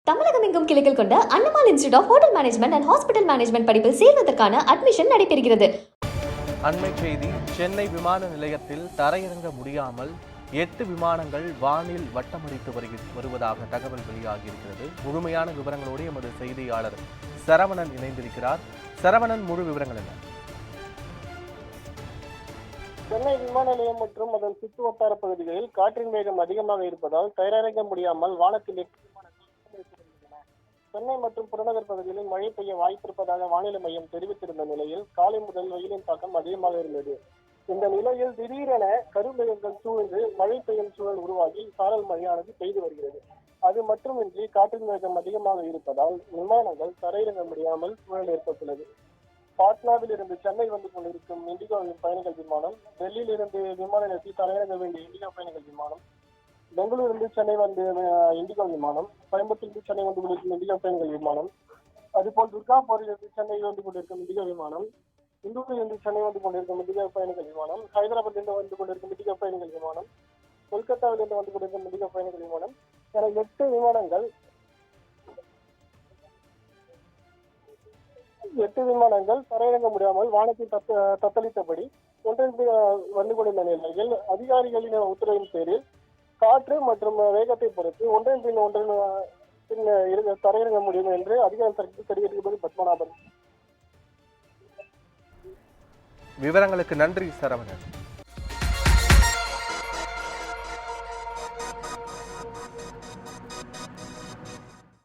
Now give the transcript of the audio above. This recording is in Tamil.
தமிழகம் எங்கும் கிளைகள் கொண்ட Annamal institute of hotel management and hospital management படிப்பில் சேர்வதற்கான அட்மிஷன் நடைபெறுகிறது. அண்மை செய்தி: சென்னை விமான நிலையத்தில் தரையிறங்க முடியாமல் 8 விமானங்கள் வானில் வட்டமடித்து வருவதாக தகவல் வெளியாகியிருக்கிறது. முழுமையான விவரங்களோடு எமது செய்தியாளர் சரவணன் இணைந்திருக்கிறார். சரவணன், முழு விவரங்கள் என்ன? சென்னை விமான நிலையம் மற்றும் அதன் சுற்று வட்டார பகுதிகளில் காற்றின் வேகம் அதிகமாக இருப்பதால் தரையிறங்க முடியாமல் வானத்தில் 8 விமானங்கள் வருகின்றன. சென்னை மற்றும் புறநகர் பகுதிகளில் மழை பெய்ய வாய்ப்பிருப்பதாக வானிலை மையம் தெரிவித்திருந்த நிலையில் காலை முதல் வெயிலின் தாக்கம் அதிகமாக இருந்தது. இந்த நிலையில் திடீரென கருமேகங்கள் சூழ்ந்து மழை பெய்யும் சூழல் உருவாகி சாரல் மழையானது பெய்து வருகிறது. அது மட்டுமின்றி காற்றின் வேகம் அதிகமாக இருப்பதால் விமானங்கள் தரையிறங்க முடியாமல் சூழல் ஏற்பட்டுள்ளது. பாட்னாவில் இருந்து சென்னை வந்து கொண்டிருக்கும் இண்டிகோ பயணிகள் விமானம், டெல்லியில் இருந்து விமான நிலையத்தில் தரையிறங்க வேண்டிய இண்டிகோ பயணிகள் விமானம், பெங்களூரிலிருந்து சென்னை வந்து இண்டிகோ விமானம், கோயம்புத்தூரிலிருந்து சென்னை வந்து கொண்டிருக்கும் இண்டிகோ பயணிகள் விமானம், அதுபோல் துர்காபூரிலிருந்து சென்னை வந்து கொண்டிருக்கும் இண்டிகோ விமானம், இந்தூரிலிருந்து சென்னை வந்து கொண்டிருக்கும் இண்டிகோ பயணிகள் விமானம், ஹைதராபாத்திலிருந்து வந்து கொண்டிருக்கும் இண்டிகோ பயணிகள் விமானம், கொல்கத்தாவிலிருந்து வந்து கொண்டிருக்கும் இண்டிகோ பயணிகள் விமானம் என 8 விமானங்கள் தரையிறங்க முடியாமல் வானத்தில் தத்தளித்தபடி ஒன்றின் வந்து கொண்டிருந்த நிலையில் அதிகாரிகளின் உத்தரவின் பேரில் காற்று மற்றும் வேகத்தை பொறுத்து ஒன்றின் பின் தரையிறங்க முடியும் என்று அதிகாரி தரப்பில் தெரிவித்திருப்பது பத்மநாபன். விவரங்களுக்கு நன்றி சரவணன்.